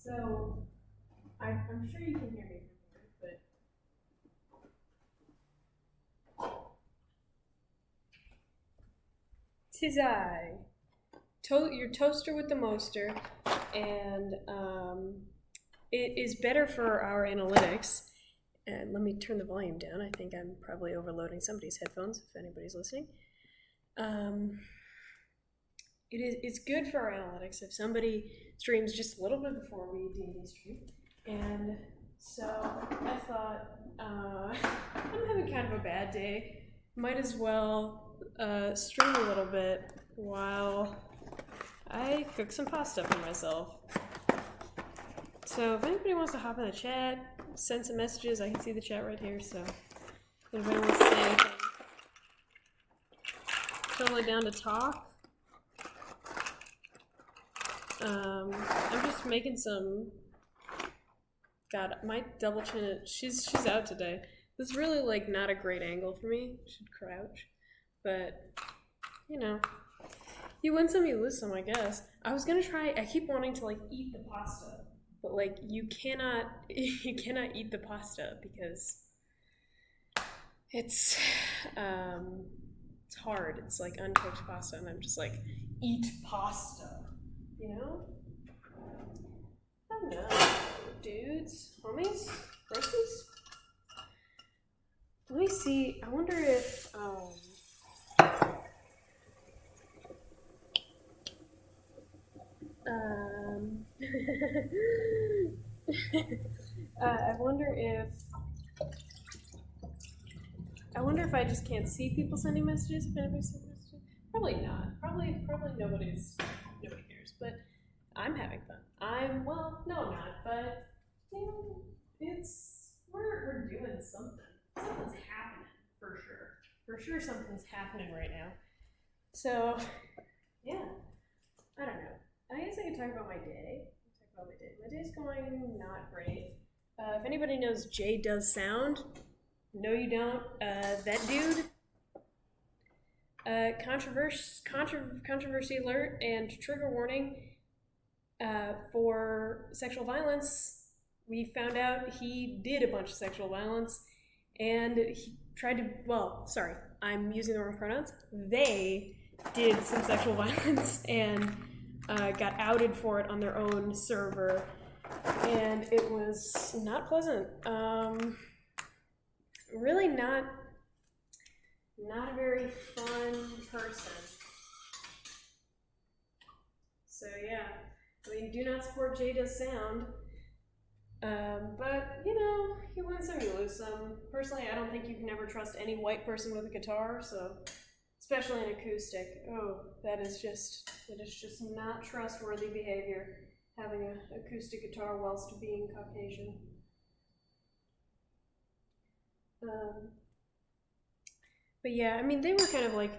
So, I'm sure you can hear me from here, but... 'Tis I, your toaster with the moster, and it is better for our analytics. And let me turn the volume down. I think I'm probably overloading somebody's headphones, if anybody's listening. It's good for our analytics if somebody streams just a little bit before we D&D stream. And so I thought, I'm having kind of a bad day. Might as well stream a little bit while I cook some pasta for myself. So if anybody wants to hop in the chat, send some messages. I can see the chat right here, so if anybody wants to say anything, totally down to talk. I'm just making some. God, my double chin. She's out today. This is really like not a great angle for me. Should crouch, but you know, you win some, you lose some, I guess. I was gonna try. I keep wanting to like eat the pasta, but like you cannot eat the pasta because it's hard. It's like uncooked pasta, and I'm just like eat pasta. You know? I don't know, dudes, homies, broskies. Let me see. I wonder if I wonder if I just can't see people sending messages. If anybody sends messages, probably not. Probably nobody cares. But I'm having fun. No, I'm not. But you know, we're doing something. Something's happening for sure. For sure, something's happening right now. So yeah, I don't know. I guess I could talk about my day. My day's going not great. If anybody knows Jay Does Sound, no you don't. That dude, controversy alert and trigger warning for sexual violence. We found out he did a bunch of sexual violence, and he tried to, I'm using the wrong pronouns. They did some sexual violence and got outed for it on their own server, and it was not pleasant. Really not a very fun person. So yeah, I mean, do not support Jay Does Sound. But you know, you win some, you lose some. Personally, I don't think you can ever trust any white person with a guitar, so especially an acoustic. Oh, that is just not trustworthy behavior, having an acoustic guitar whilst being Caucasian. But yeah, I mean, they were kind of like,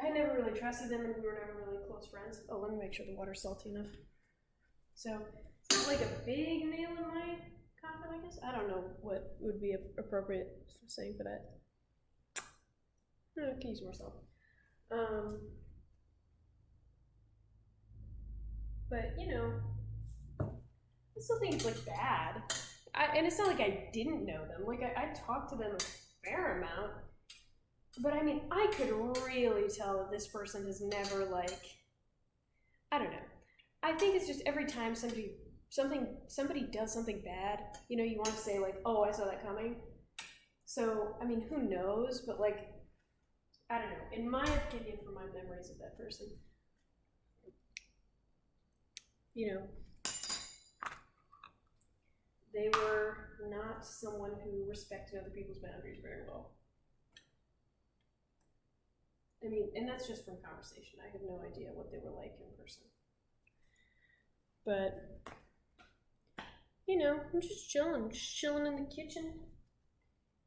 I never really trusted them, and we were never really close friends. Oh, let me make sure the water's salty enough. So, it's not like a big nail in my coffin, I guess. I don't know what would be appropriate saying for that. I can use more salt. But, you know, I still think it's, like, bad. And it's not like I didn't know them. Like, I talked to them a fair amount. But, I mean, I could really tell that this person has never, like, I don't know. I think it's just every time somebody does something bad, you know, you want to say, like, oh, I saw that coming. So, I mean, who knows? But, like, I don't know. In my opinion, from my memories of that person, you know, they were not someone who respected other people's boundaries very well. I mean, and that's just from conversation. I have no idea what they were like in person. But, you know, I'm just chilling in the kitchen,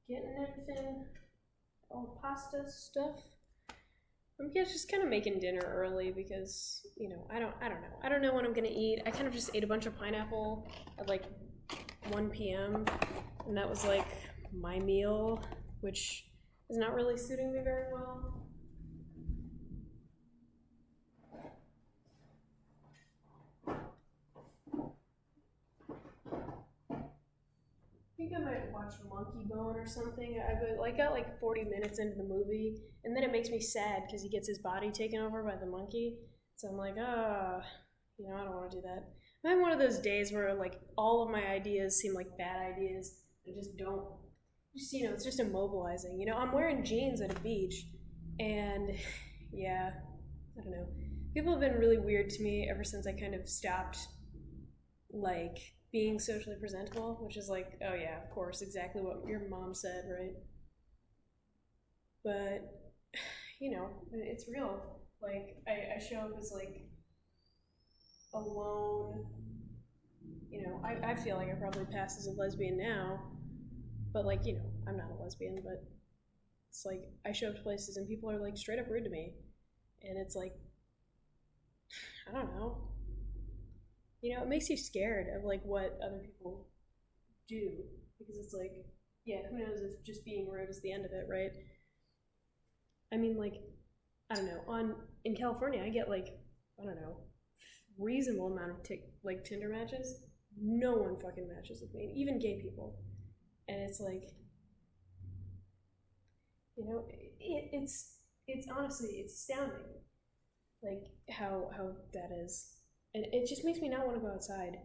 getting everything, all pasta stuff. I'm just kind of making dinner early because, you know, I don't know what I'm gonna eat. I kind of just ate a bunch of pineapple at like 1 p.m. and that was like my meal, which is not really suiting me very well. watch Monkey Bone or something. I got like 40 minutes into the movie, and then it makes me sad because he gets his body taken over by the monkey. So I'm like, I don't want to do that. I'm having one of those days where like all of my ideas seem like bad ideas. I just don't. Just it's just immobilizing. I'm wearing jeans at a beach, and yeah, I don't know. People have been really weird to me ever since I kind of stopped like being socially presentable, which is like, oh yeah, of course, exactly what your mom said, right? But it's real. Like I show up as like alone. I feel like I probably pass as a lesbian now, but like I'm not a lesbian, but it's like I show up to places and people are like straight up rude to me, and it's like I don't know. It makes you scared of like what other people do, because it's like, yeah, who knows if just being rude is the end of it, right? I mean, like, I don't know. In California, I get like, I don't know, reasonable amount of Tinder matches. No one fucking matches with me, even gay people, and it's like, it's honestly it's astounding, like how that is. And it just makes me not want to go outside.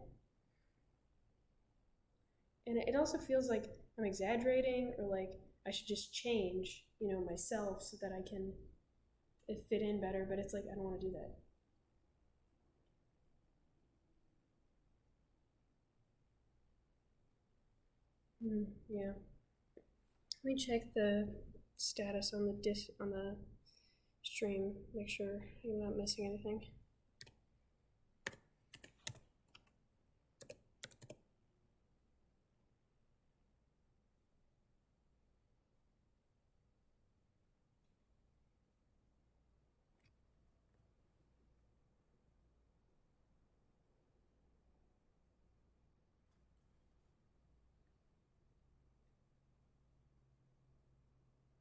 And it also feels like I'm exaggerating, or like I should just change, myself so that I can fit in better. But it's like, I don't want to do that. Yeah. Let me check the status on the stream. Make sure I'm not missing anything.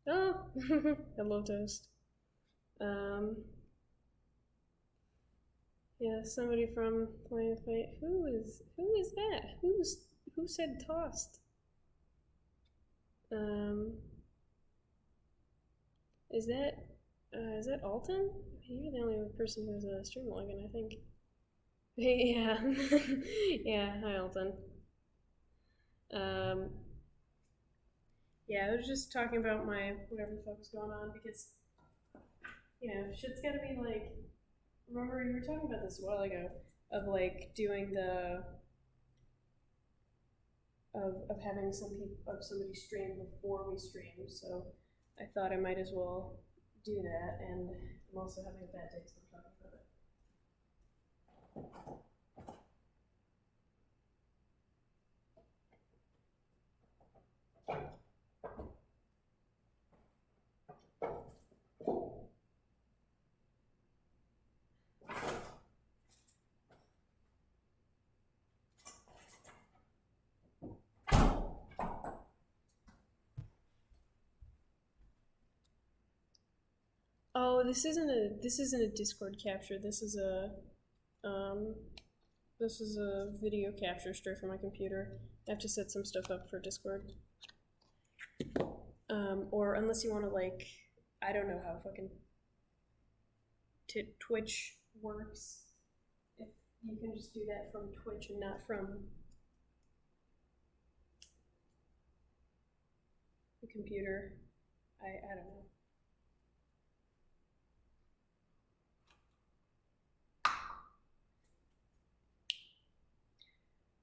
Oh, hello toast. Yeah, somebody from Planet Fate. Who is that? Who said tossed? Is that Alton? You're the only person who's a stream login, I think. Yeah, yeah. Hi, Alton. Yeah, I was just talking about my whatever the fuck's going on, because shit's gotta be like. Remember, you were talking about this a while ago, of like doing of having somebody stream before we stream. So I thought I might as well do that, and I'm also having a bad day, so I'm talking about it. Oh, this isn't a Discord capture. This is a video capture straight from my computer. I have to set some stuff up for Discord. Or unless you want to like, I don't know how fucking Twitch works. If you can just do that from Twitch and not from the computer. I don't know.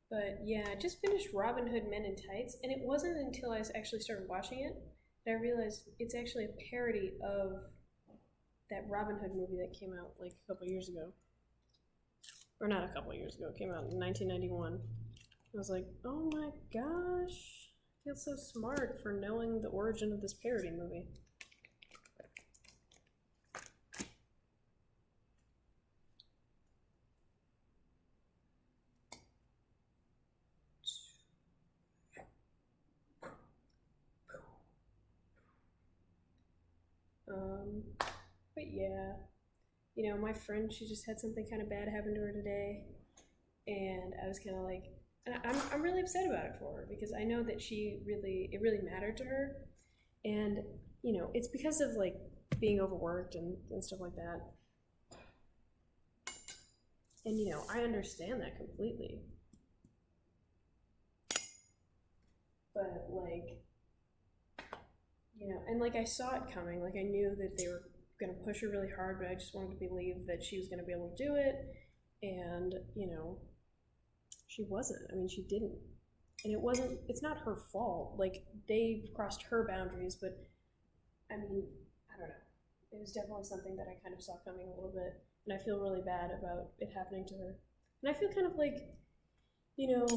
But yeah, I just finished Robin Hood Men in Tights, and it wasn't until I actually started watching it that I realized it's actually a parody of that Robin Hood movie that came out like a couple years ago. Or not a couple years ago, it came out in 1991. I was like, oh my gosh, I feel so smart for knowing the origin of this parody movie. But yeah, my friend, she just had something kind of bad happen to her today, and I was kind of like, and I'm really upset about it for her, because I know that it really mattered to her. And, you know, it's because of like being overworked and stuff like that. And, you know, I understand that completely. But, like, you know, and like I saw it coming. Like, I knew that they were going to push her really hard, but I just wanted to believe that she was going to be able to do it. And, you know, she wasn't. I mean, she didn't. And it's not her fault. Like, they crossed her boundaries, but, I mean, I don't know. It was definitely something that I kind of saw coming a little bit. And I feel really bad about it happening to her. And I feel kind of like, you know,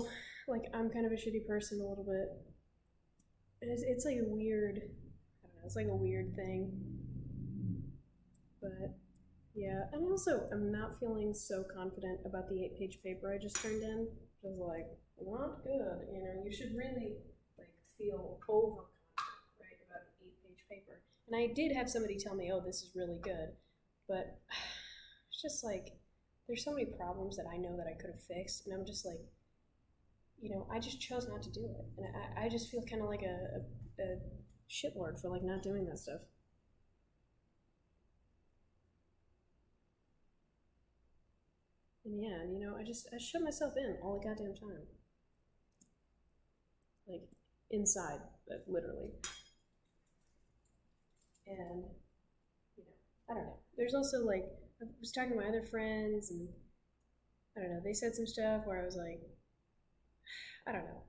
like I'm kind of a shitty person a little bit. And it's like a weird, I don't know, it's like a weird thing. But yeah, and also I'm not feeling so confident about the 8-page paper I just turned in. It was like, not good, you know, you should really like feel overconfident, right, about an 8-page paper. And I did have somebody tell me, oh, this is really good. But it's just like, there's so many problems that I know that I could have fixed, and I'm just like, you know, I just chose not to do it. And I just feel kind of like a shitlord for like not doing that stuff. And yeah, you know, I shut myself in all the goddamn time. Like, inside, literally. And, you know, I don't know. There's also like, I was talking to my other friends, and I don't know, they said some stuff where I was like, I don't know.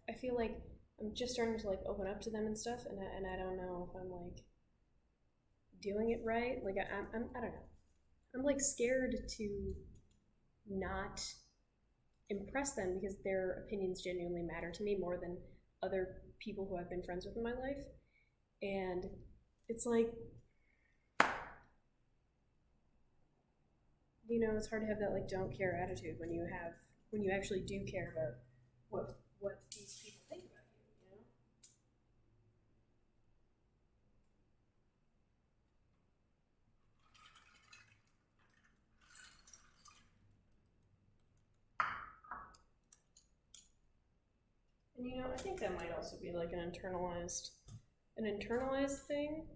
I feel like I'm just starting to like open up to them and stuff, and I don't know if I'm like doing it right. Like I don't know. I'm like scared to not impress them, because their opinions genuinely matter to me more than other people who I've been friends with in my life. And it's like, you know, it's hard to have that like don't care attitude when you actually do care about what these people think about you, you know? And you know, I think that might also be like an internalized thing,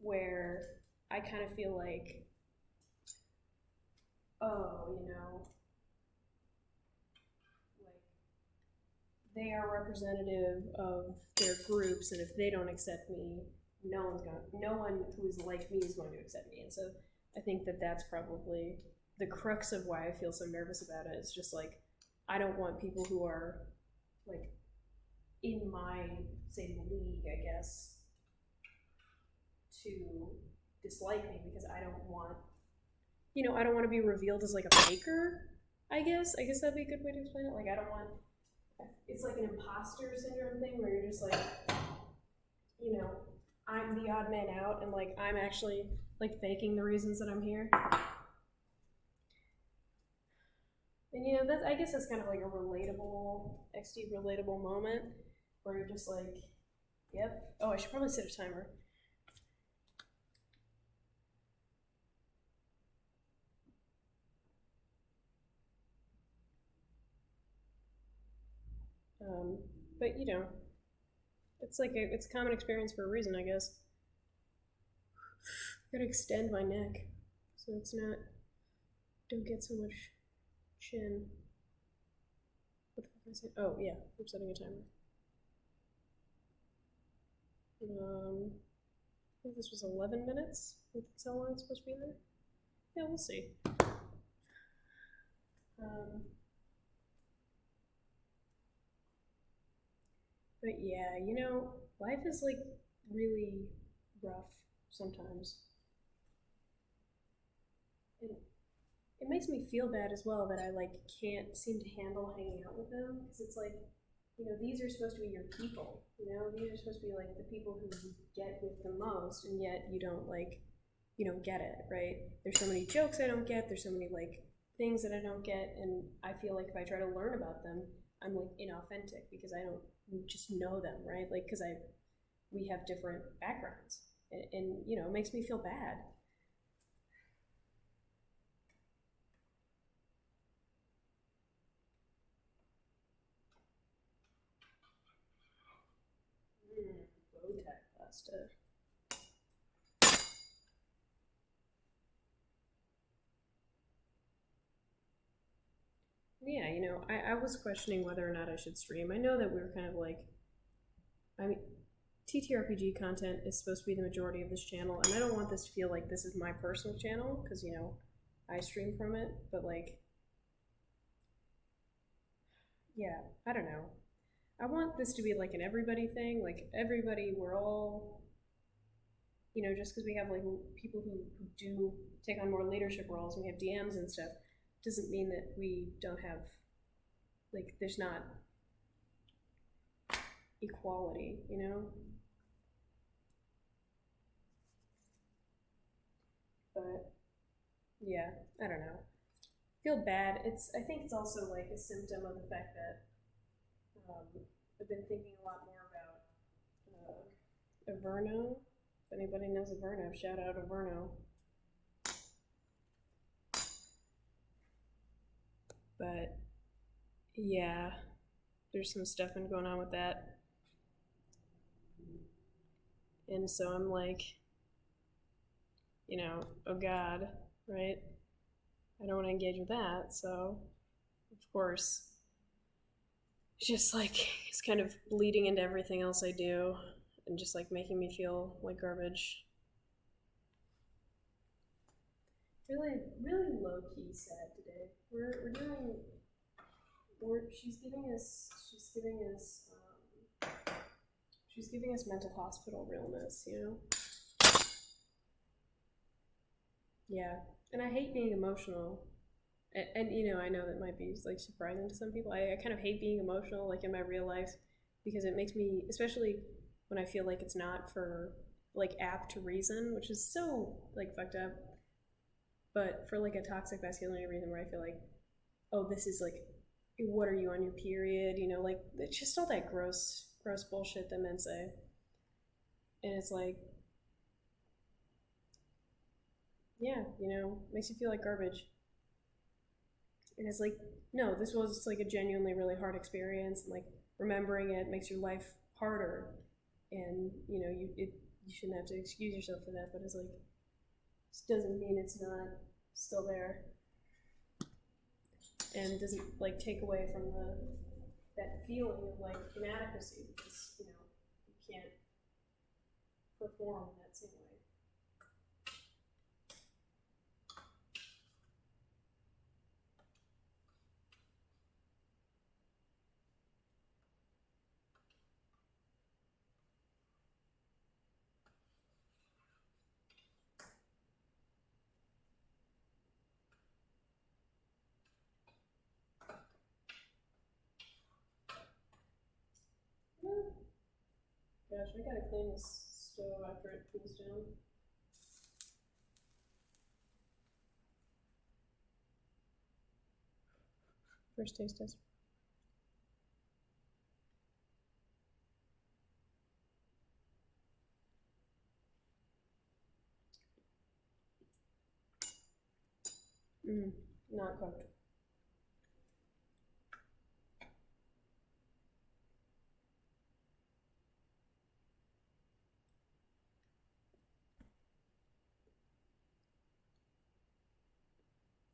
where I kind of feel like, oh, you know, like they are representative of their groups, and if they don't accept me, no one who is like me is going to accept me. And so I think that that's probably the crux of why I feel so nervous about it. It's just like, I don't want people who are like in my same league, I guess, to dislike me, because I don't want, you know, I don't want to be revealed as like a faker, I guess. I guess that'd be a good way to explain it. Like, I don't want, it's like an imposter syndrome thing where you're just like, you know, I'm the odd man out, and like I'm actually like faking the reasons that I'm here. And you know, I guess that's kind of like a XD relatable moment, where you're just like, yep. Oh, I should probably set a timer. But you know, it's like it's a common experience for a reason, I guess. I gotta extend my neck so it's not, don't get so much chin. What the fuck am I saying? Oh yeah, I'm setting a timer. I think this was 11 minutes. I think that's how long it's supposed to be there. Yeah, we'll see. But yeah, you know, life is like really rough sometimes. And it makes me feel bad as well that I like can't seem to handle hanging out with them, because it's like, you know, these are supposed to be your people, you know, these are supposed to be like the people who you get with the most, and yet you don't get it, right? There's so many jokes I don't get, there's so many like things that I don't get, and I feel like if I try to learn about them, I'm like inauthentic, because I don't just know them, right? Like, because we have different backgrounds, and you know, it makes me feel bad. pasta. Yeah, I was questioning whether or not I should stream. I know that we were kind of like, I mean, TTRPG content is supposed to be the majority of this channel, and I don't want this to feel like this is my personal channel, because, I stream from it, but like, yeah, I don't know. I want this to be like an everybody thing, like everybody, we're all, just because we have like people who do take on more leadership roles and we have DMs and stuff, doesn't mean that we don't have, like, there's not equality, But yeah, I don't know. Feel bad. I think it's also like a symptom of the fact that I've been thinking a lot more about Averno. If anybody knows Averno, shout out Averno. But yeah, there's some stuff been going on with that. And so I'm like, oh God, right? I don't want to engage with that. So, of course, it's just like, it's kind of bleeding into everything else I do and just like making me feel like garbage. Really, really low key sad today. She's giving us mental hospital realness, Yeah, and I hate being emotional. And I know that might be like surprising to some people. I kind of hate being emotional, like in my real life, because it makes me, especially when I feel like it's not for like apt reason, which is so like fucked up. But for like a toxic masculinity reason, where I feel like, oh, this is like, what are you on your period? Like it's just all that gross bullshit that men say, and it's like, yeah, makes you feel like garbage. And it's like, no, this was like a genuinely really hard experience, and like remembering it makes your life harder, and you shouldn't have to excuse yourself for that, but it's like, this doesn't mean it's not still there, and doesn't like take away from that feeling of like inadequacy, because you can't perform in that same way. Gosh, I gotta clean this stove after it cools down. First taste test. Not cooked.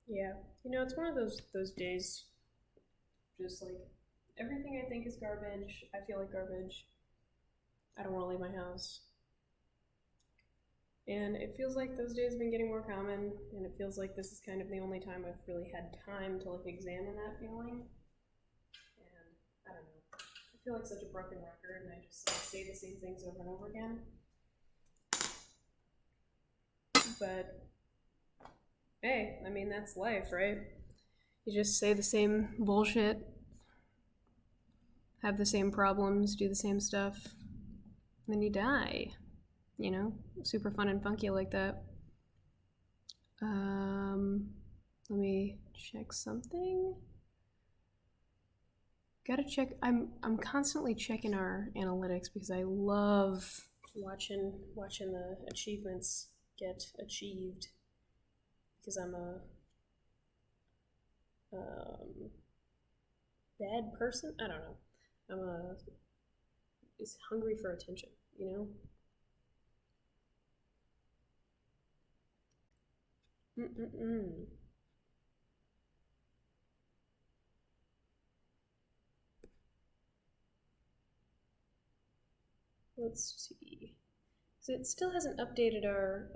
Yeah, it's one of those days. Just like everything I think is garbage, I feel like garbage. I don't want to leave my house, and it feels like those days have been getting more common. And it feels like this is kind of the only time I've really had time to like examine that feeling. And I don't know. I feel like such a broken record, and I just like say the same things over and over again. But hey, I mean, that's life, right? You just say the same bullshit, have the same problems, do the same stuff, and then you die. Super fun and funky like that. Let me check something. Gotta check. I'm constantly checking our analytics because I love watching the achievements get achieved, because I'm a bad person. I don't know. Is hungry for attention. Let's see. So it still hasn't updated our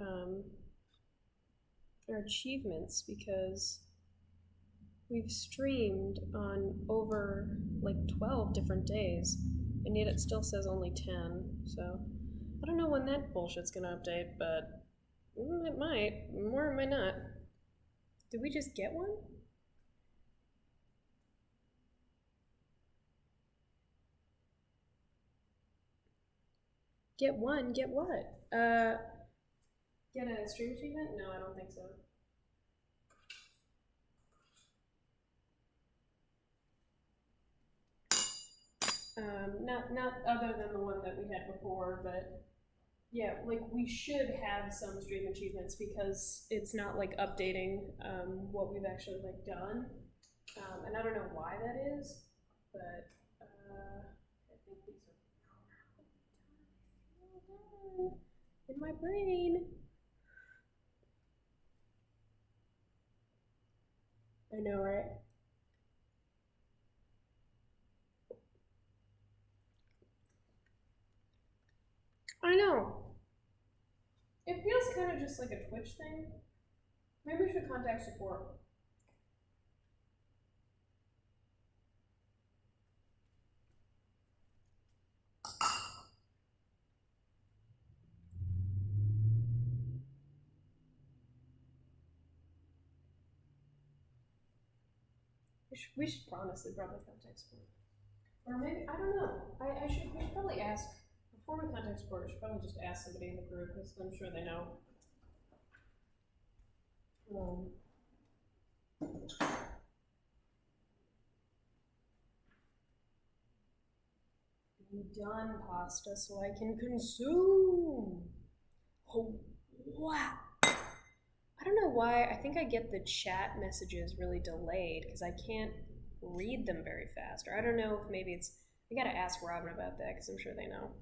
achievements because we've streamed on over like 12 different days, and yet it still says only 10. So I don't know when that bullshit's gonna update, but it might, or it might not. Did we just get one? Get one? Get what? Get a stream achievement? No, I don't think so. Not other than the one that we had before, but yeah, like we should have some stream achievements because it's not like updating what we've actually like done, and I don't know why that is, but I think these are done in my brain. I know, right? I know. It feels kind of just like a Twitch thing. Maybe we should contact support. We should honestly probably contact support. Or maybe, I don't know. We should probably ask, before we contact support, we should probably just ask somebody in the group, because I'm sure they know. Be done, pasta, so I can consume. Oh, wow. I don't know why. I think I get the chat messages really delayed because I can't read them very fast. Or I don't know if maybe it's. I gotta ask Robin about that because I'm sure they know.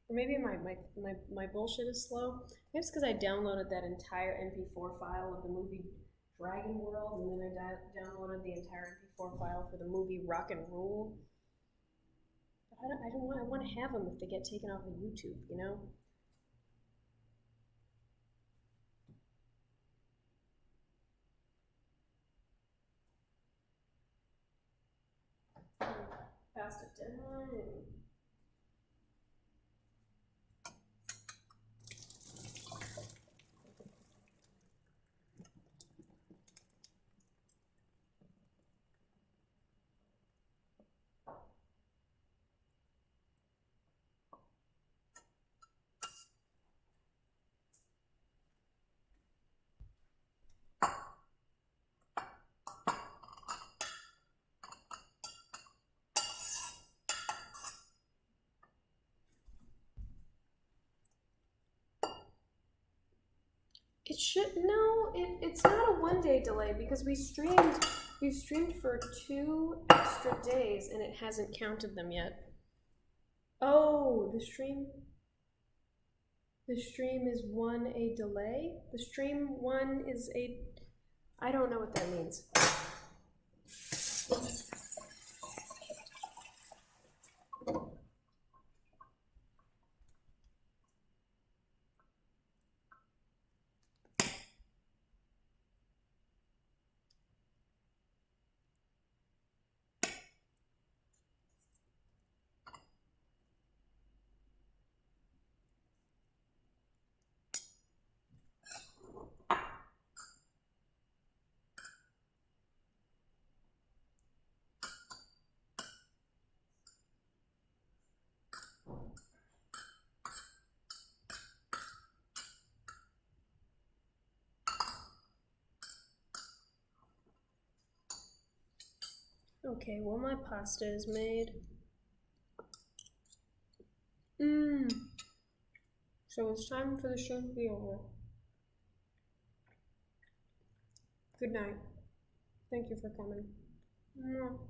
Or maybe my bullshit is slow. Maybe it's because I downloaded that entire MP4 file of the movie Dragon World, and then I downloaded the entire MP4 file for the movie Rock and Roll. But I want to have them if they get taken off of YouTube, you know? Past a deadline. It should no. It's not a 1 day delay because we've streamed for 2 extra days and it hasn't counted them yet. Oh, the stream is a delay. The stream 1 is a. I don't know what that means. Okay, well my pasta is made. So it's time for the show to be over. Good night. Thank you for coming. Mwah.